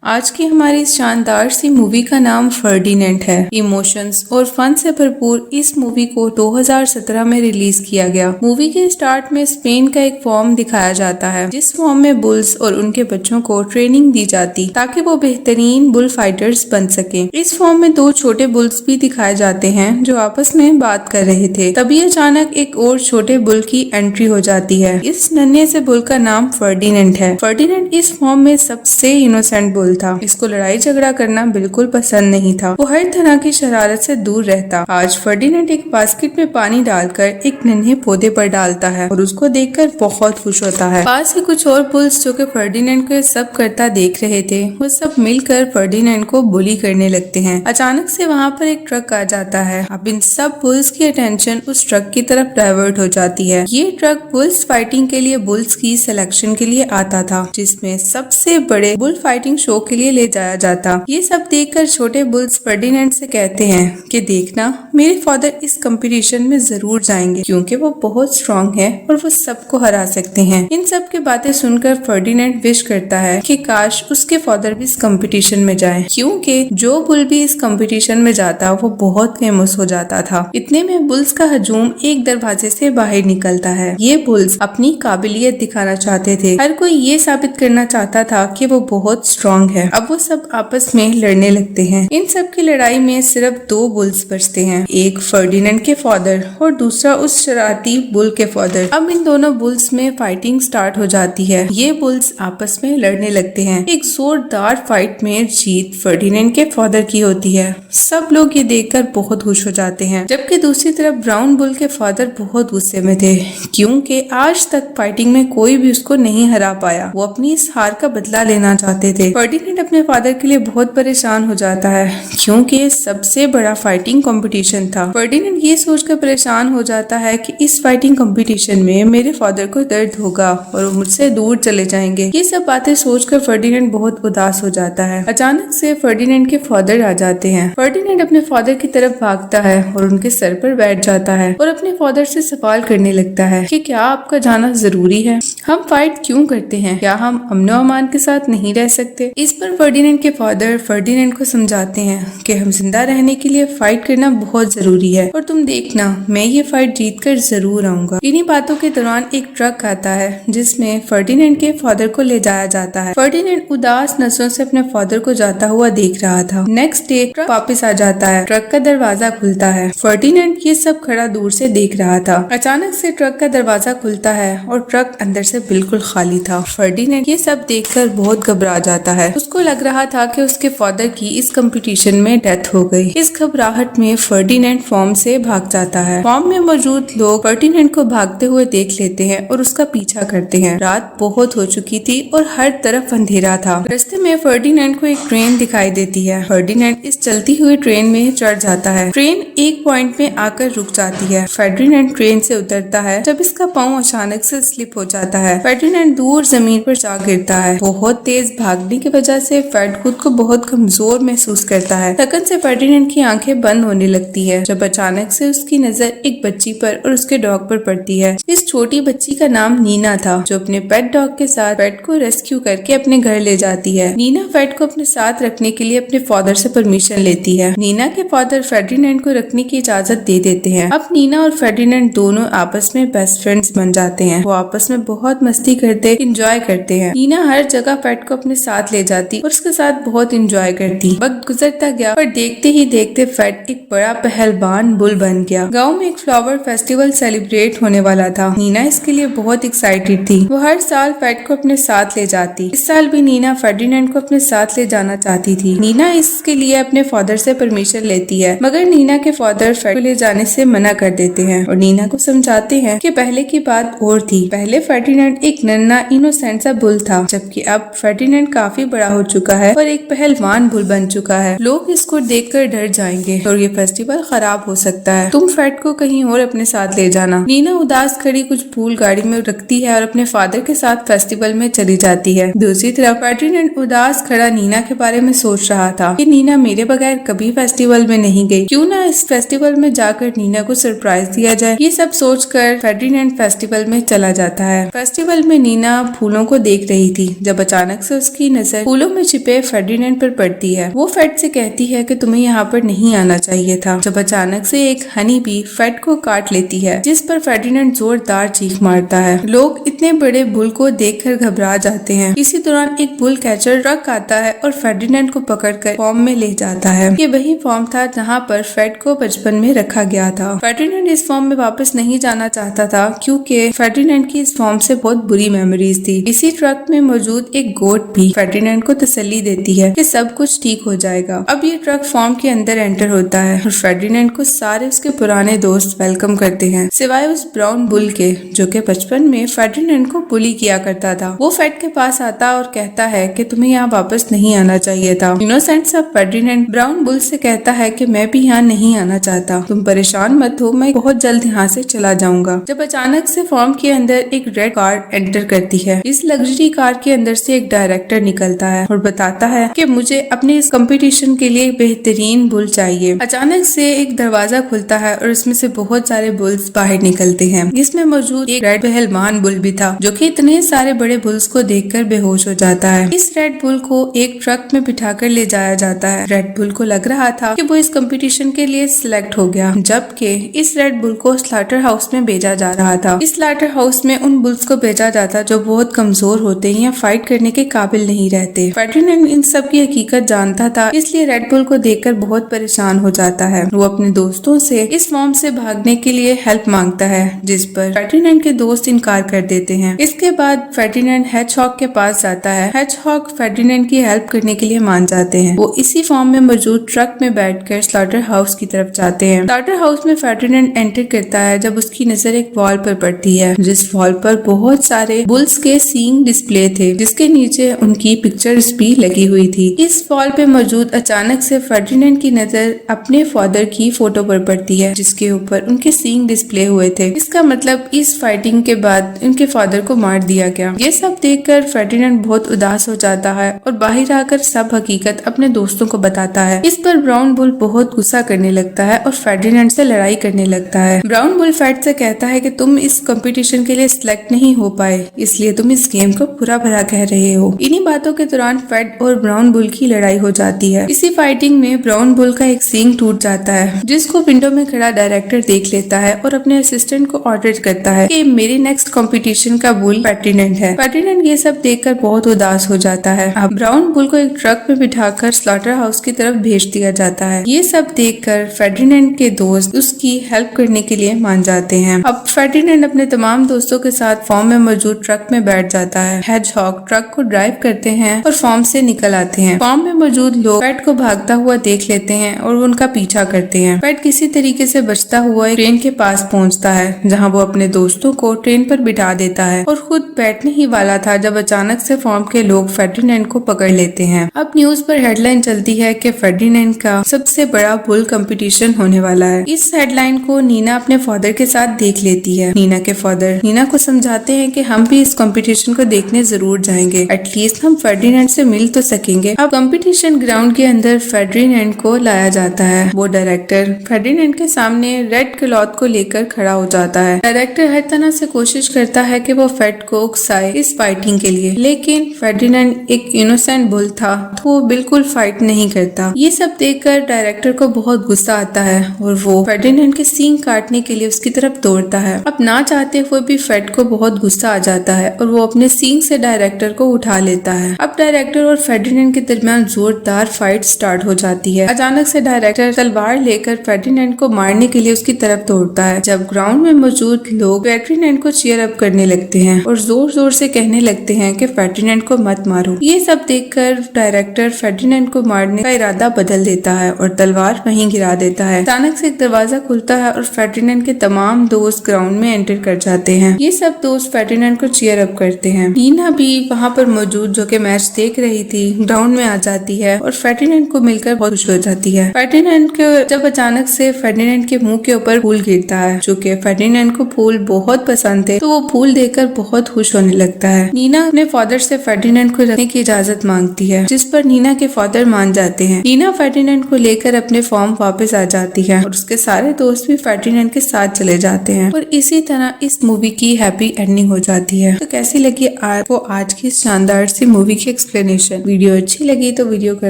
आज की हमारी इस शानदार सी मूवी का नाम फर्डिनेंट है। इमोशंस और फन से भरपूर इस मूवी को 2017 में रिलीज किया गया। मूवी के स्टार्ट में स्पेन का एक फॉर्म दिखाया जाता है, जिस फॉर्म में बुल्स और उनके बच्चों को ट्रेनिंग दी जाती ताकि वो बेहतरीन बुल फाइटर्स बन सके। इस फॉर्म में दो छोटे बुल्स भी दिखाए जाते हैं जो आपस में बात कर रहे थे। तभी अचानक एक और छोटे बुल की एंट्री हो जाती है। इस नन्हे से बुल का नाम फर्डिनेंट है। फर्डिनेंट इस फॉर्म में सबसे इनोसेंट बुल था। इसको लड़ाई झगड़ा करना बिल्कुल पसंद नहीं था। वो हर तरह की शरारत से दूर रहता। आज फर्डिनेंट एक बास्केट में पानी डालकर एक नन्हे पौधे पर डालता है और उसको देखकर बहुत खुश होता है। पास ही कुछ और बुल्स जो कि फर्डिनेंट को सब करता देख रहे थे, वो सब मिलकर फर्डिनेंट को बुली करने लगते हैं। अचानक से वहाँ पर एक ट्रक आ जाता है। अब इन सब बुल्स की अटेंशन उस ट्रक की तरफ डाइवर्ट हो जाती है। ये ट्रक बुल्स फाइटिंग के लिए बुल्स की सिलेक्शन के लिए आता था, जिसमें सबसे बड़े बुल फाइटिंग शो के लिए ले जाया जाता। ये सब देखकर छोटे बुल्स फर्डिनेंट से कहते हैं कि देखना, मेरे फादर इस कंपटीशन में जरूर जाएंगे क्योंकि वो बहुत स्ट्रांग है और वो सबको हरा सकते हैं। इन सब की बातें सुनकर फर्डिनेंट विश करता है कि काश उसके फादर भी इस कंपटीशन में जाए, क्योंकि जो बुल भी इस कंपटीशन में जाता वो बहुत फेमस हो जाता था। इतने में बुल्स का हजूम एक दरवाजे से बाहर निकलता है। ये बुल्स अपनी काबिलियत दिखाना चाहते थे। हर कोई ये साबित करना चाहता था कि वो बहुत स्ट्रांग है। अब वो सब आपस में लड़ने लगते हैं। इन सब की लड़ाई में सिर्फ दो बुल्स बचते हैं, एक फर्डिनेंट के फादर और दूसरा उस शरारती बुल के फादर। अब इन दोनों बुल्स में फाइटिंग स्टार्ट हो जाती है। ये बुल्स आपस में लड़ने लगते हैं। एक जोरदार फाइट में जीत फर्डिनेंट के फादर की होती है। सब लोग ये देखकर बहुत खुश हो जाते हैं, जबकि दूसरी तरफ ब्राउन बुल के फादर बहुत गुस्से में थे, क्योंकि आज तक फाइटिंग में कोई भी उसको नहीं हरा पाया। वो अपनी इस हार का बदला लेना चाहते थे। फर्डिनेंट अपने फादर के लिए बहुत परेशान हो जाता है, क्योंकि सबसे बड़ा फाइटिंग कंपटीशन था। फर्डिनेंट ये सोचकर परेशान हो जाता है कि इस फाइटिंग कंपटीशन में मेरे फादर को दर्द होगा और वो मुझसे दूर चले जाएंगे। ये सब बातें सोचकर फर्डिनेंट बहुत उदास हो जाता है। अचानक से फर्डिनेंट के फादर आ जाते हैं। फर्डिनेंट अपने फादर की तरफ भागता है और उनके सर पर बैठ जाता है और अपने फादर से सवाल करने लगता है कि क्या आपका जाना जरूरी है? हम फाइट क्यों करते हैं? क्या हम अमनो अमान के साथ नहीं रह सकते? इस पर फर्डिनेंट के फादर फर्डिनेंट को समझाते हैं कि हम जिंदा रहने के लिए फाइट करना बहुत जरूरी है और तुम देखना, मैं ये फाइट जीत कर जरूर आऊंगा। इन्हीं बातों के दौरान एक ट्रक आता है जिसमें फर्डिनेंट के फादर को ले जाया जाता है। फर्डिनेंट उदास नजरों से अपने फादर को जाता हुआ देख रहा था। नेक्स्ट डे ट्रक वापस आ जाता है। ट्रक का दरवाजा खुलता है। फर्डिनेंट ये सब खड़ा दूर से देख रहा था। अचानक से ट्रक का दरवाजा खुलता है और ट्रक अंदर से बिल्कुल खाली था। फर्डिनेंट ये सब देखकर बहुत घबरा जाता है। उसको लग रहा था कि उसके फादर की इस कंपटीशन में डेथ हो गई। इस घबराहट में फर्डिनेंट फॉर्म से भाग जाता है। फॉर्म में मौजूद लोग फर्डिनेंट को भागते हुए देख लेते हैं और उसका पीछा करते हैं। रात बहुत हो चुकी थी और हर तरफ अंधेरा था। रास्ते में फर्डिनेंट को एक ट्रेन दिखाई देती है। फर्डिनेंट इस चलती हुई ट्रेन में चढ़ जाता है। ट्रेन एक पॉइंट में आकर रुक जाती है। फर्डिनेंट ट्रेन से उतरता है जब इसका पाँव अचानक से स्लिप हो जाता है। फर्डिनेंट दूर जमीन पर जा गिरता है। बहुत तेज भागने की वजह से फर्ड खुद को बहुत कमजोर महसूस करता है। थकन से फर्डिनेंट की आंखें बंद होने लगती है जब अचानक से उसकी नजर एक बच्ची पर और उसके डॉग पर पड़ती है। इस छोटी बच्ची का नाम नीना था, जो अपने पेट डॉग के साथ पेट को रेस्क्यू करके अपने घर ले जाती है। नीना पेट को अपने साथ रखने के लिए अपने फादर से परमिशन लेती है। नीना के फादर फर्डिनेंट को रखने की इजाजत दे देते हैं। अब नीना और फर्डिनेंट दोनों आपस में बेस्ट फ्रेंड्स बन जाते हैं। वो आपस में बहुत मस्ती करते, इंजॉय करते हैं। नीना हर जगह पेट को अपने साथ ले जाती और उसके साथ बहुत इंजॉय करती। वक्त गुजरता गया पर देखते ही देखते फेट एक बड़ा पहलवान बुल बन गया। गांव में एक फ्लावर फेस्टिवल सेलिब्रेट होने वाला था। नीना इसके लिए बहुत एक्साइटेड थी। वो हर साल फेट को अपने साथ ले जाती। इस साल भी नीना फर्डिनेंट को अपने साथ ले जाना चाहती थी। नीना इसके लिए अपने फादर से परमिशन लेती है, मगर नीना के फादर फेट को ले जाने से मना कर देते हैं और नीना को समझाते हैं कि पहले की बात और थी। पहले फर्डिनेंट एक नन्हा इनोसेंट सा बुल था, जबकि अब फर्डिनेंट काफी बड़ा हो चुका है और एक पहलवान बुल बन चुका है। लोग इसको देखकर डर जाएंगे और ये फेस्टिवल कल खराब हो सकता है, तुम फेड को कहीं और अपने साथ ले जाना। नीना उदास खड़ी कुछ फूल गाड़ी में रखती है और अपने फादर के साथ फेस्टिवल में चली जाती है। दूसरी तरफ फर्डिनेंड उदास खड़ा नीना के बारे में सोच रहा था कि नीना मेरे बगैर कभी फेस्टिवल में नहीं गई, क्यों ना इस फेस्टिवल में जाकर नीना को सरप्राइज दिया जाए। ये सब सोचकर फर्डिनेंड फेस्टिवल में चला जाता है। फेस्टिवल में नीना फूलों को देख रही थी जब अचानक से उसकी नजर फूलों में छिपे फर्डिनेंड पर पड़ती है। वो फेड से कहती है कि तुम्हें यहाँ पर नहीं आना चाहिए था, जब अचानक से एक हनी बी फेड को काट लेती है, जिस पर फर्डिनेंड जोरदार चीख मारता है। लोग इतने बड़े बुल को देखकर घबरा जाते हैं। इसी दौरान एक बुल कैचर ट्रक आता है और फर्डिनेंड को पकड़कर फार्म में ले जाता है। ये वही फार्म था जहाँ पर फेड को बचपन में रखा गया था। फर्डिनेंड इस फार्म में वापस नहीं जाना चाहता था क्योंकि फर्डिनेंड की इस फार्म से बहुत बुरी मेमोरीज थी। इसी ट्रक में मौजूद एक गोट भी फर्डिनेंड को तसल्ली देती है कि सब कुछ ठीक हो जाएगा। अब ये ट्रक फार्म के अंदर एंटर होता है और फर्डिनेंड को सारे उसके पुराने दोस्त वेलकम करते हैं, सिवाय उस ब्राउन बुल के जो कि बचपन में फर्डिनेंड को बुली किया करता था। वो फेड के पास आता और कहता है कि तुम्हें यहाँ वापस नहीं आना चाहिए था। इनोसेंट सा फर्डिनेंड ब्राउन बुल से कहता है कि मैं भी यहाँ नहीं आना चाहता, तुम परेशान मत हो, मैं बहुत जल्द यहाँ से चला जाऊंगा। जब अचानक से फार्म के अंदर एक रेड कार एंटर करती है। इस लग्जरी कार के अंदर से एक डायरेक्टर निकलता है और बताता है कि मुझे अपने इस कंपटीशन के लिए बेहतरीन बुल चाहिए। अचानक से एक दरवाजा खुलता है और इसमें से बहुत सारे बुल्स बाहर निकलते हैं। इसमें मौजूद एक रेड पहलवान बुल भी था जो कि इतने सारे बड़े बुल्स को देखकर बेहोश हो जाता है। इस रेड बुल को एक ट्रक में बिठाकर ले जाया जाता है। रेड बुल को लग रहा था कि वो इस कंपटीशन के लिए सिलेक्ट हो गया, जबकि इस रेड बुल को स्लाटर हाउस में भेजा जा रहा था। इस स्लाटर हाउस में उन बुल्स को भेजा जाता जो बहुत कमजोर होते हैं या फाइट करने के काबिल नहीं रहते। फर्डिनेंड इन सब की हकीकत जानता था, इसलिए रेड बुल को देखकर बहुत परेशान हो जाता है। वो अपने दोस्तों से इस फॉर्म से भागने के लिए हेल्प मांगता है, जिस पर फर्डिनेंड के दोस्त इनकार कर देते हैं। इसके बाद फर्डिनेंड हेजहॉग के पास जाता है। हेजहॉग फर्डिनेंड की हेल्प करने के लिए मान जाते हैं। वो इसी फॉर्म में मौजूद ट्रक में बैठकर स्लाटर हाउस की तरफ जाते हैं। स्लाटर हाउस में फर्डिनेंड एंटर करता है जब उसकी नजर एक वॉल पर पड़ती है, जिस वॉल पर बहुत सारे बुल्स के सींग डिस्प्ले थे, जिसके नीचे उनकी पिक्चर्स भी लगी हुई थी। इस वॉल पे मौजूद अचानक से फर्डिनेंड की नजर अपने फादर की फोटो पर पड़ती है, जिसके ऊपर उनके सींग डिस्प्ले हुए थे। इसका मतलब इस फाइटिंग के बाद उनके फादर को मार दिया गया। ये सब देखकर फर्डिनेंड बहुत उदास हो जाता है और बाहर आकर सब हकीकत अपने दोस्तों को बताता है। इस पर ब्राउन बुल बहुत गुस्सा करने लगता है और फर्डिनेंड से लड़ाई करने लगता है। ब्राउन बुल फेड से कहता है कि तुम इस कंपटीशन के लिए सिलेक्ट नहीं हो पाए, इसलिए तुम इस गेम को बुरा भला कह रहे हो। इन्हीं बातों के दौरान फेड और ब्राउन बुल की लड़ाई हो जाती है। इसी फाइटिंग में ब्राउन बुल का एक सींग टूट जाता है, जिसको विंडो में खड़ा डायरेक्टर देख लेता है और अपने असिस्टेंट को ऑर्डर करता है कि मेरे नेक्स्ट कंपटीशन का बुल फर्डिनेंड है। फर्डिनेंड ये सब देखकर बहुत उदास हो जाता है। अब ब्राउन बुल को एक ट्रक में बिठाकर स्लॉटर हाउस की तरफ भेज दिया जाता है। ये सब देखकर फर्डिनेंड के दोस्त उसकी हेल्प करने के लिए मान जाते हैं। अब फर्डिनेंड अपने तमाम दोस्तों के साथ फार्म में मौजूद ट्रक में बैठ जाता है। हेजहॉग ट्रक को ड्राइव करते हैं और फार्म से निकल आते हैं। फार्म में मौजूद लोग फेड को भागता हुआ देख लेते हैं और उनका पीछा करते हैं। फेड किसी तरीके से बचता हुआ एक ट्रेन के पास पहुंचता है, जहां वो अपने दोस्तों को ट्रेन पर बिठा देता है और खुद बैठने ही वाला था जब अचानक से फार्म के लोग फर्डिनेंड को पकड़ लेते हैं। अब न्यूज पर हेडलाइन चलती है कि फर्डिनेंड का सबसे बड़ा बुल कंपटीशन होने वाला है। इस हेडलाइन को नीना अपने फादर के साथ देख लेती है। नीना के फादर नीना को समझाते हैं कि हम भी इस कंपटीशन को देखने जरूर जाएंगे, एटलीस्ट हम फर्डिनेंड से मिल तो सकेंगे। अब कंपटीशन ग्राउंड के अंदर फर्डिनेंड को लाया जाता है। वो डायरेक्टर फर्डिनेंड के सामने रेड क्लॉथ को लेकर खड़ा हो जाता है। डायरेक्टर हर तरह से कोशिश करता है कि वो फेड को उकसाए इस फाइटिंग के लिए, लेकिन फर्डिनेंड एक इनोसेंट बुल था तो वो बिल्कुल फाइट नहीं करता। ये सब देखकर डायरेक्टर को बहुत गुस्सा आता है और वो फर्डिनेंड के सींग काटने के लिए उसकी तरफ दौड़ता है। अब ना चाहते हुए भी फेड को बहुत गुस्सा आ जाता है और वो अपने सींग से डायरेक्टर को उठा लेता है। अब डायरेक्टर और फर्डिनेंड के दरमियान जोरदार फाइट स्टार्ट हो जाती है। अचानक से डायरेक्टर तलवार लेकर फर्डिनेंड को मारने के लिए उसकी तरफ दौड़ता है, जब ग्राउंड में मौजूद लोग फर्डिनेंड को चीयर अप करने लगते हैं और जोर जोर से कहने लगते हैं कि फर्डिनेंड को मत मारो। ये सब देखकर डायरेक्टर फर्डिनेंड को मारने का इरादा बदल देता है और तलवार वहीं गिरा देता है। अचानक से एक दरवाजा खुलता है और फर्डिनेंड के तमाम दोस्त ग्राउंड में एंटर कर जाते हैं। ये सब दोस्त फर्डिनेंड को चीयर अप करते हैं। नीना भी वहाँ पर मौजूद जो कि मैच देख रही थी ग्राउंड में आ जाती है और फर्डिनेंड को मिलकर बहुत खुश हो जाती है। फर्डिनेंड के जब अचानक से फर्डिनेंड के मुंह के ऊपर फूल गिरता है, जो कि फर्डिनेंड को फूल बहुत पसंद थे, तो वो फूल देखकर बहुत खुश होने लगता है। नीना अपने फादर से फर्डिनेंड को रखने की इजाजत मांगती है, जिस पर नीना के फादर मान जाते हैं। नीना फर्डिनेंड को लेकर अपने फॉर्म वापस आ जाती है और उसके सारे दोस्त भी फर्डिनेंड के साथ चले जाते हैं और इसी तरह इस मूवी की हैप्पी एंडिंग हो जाती है। तो कैसी लगी आपको आज की शानदार सी मूवी की एक्सप्लेनेशन? वीडियो अच्छी लगी तो वीडियो को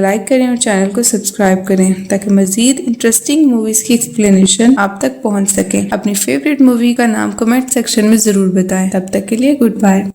लाइक करें और चैनल को सब्सक्राइब करें ताकि मजीद इंटरेस्टिंग मूवीज की एक्सप्लेनेशन आप तक पहुंच सके। अपनी फेवरेट मूवी का नाम कमेंट सेक्शन में जरूर बताएं। तब तक के लिए गुड बाय।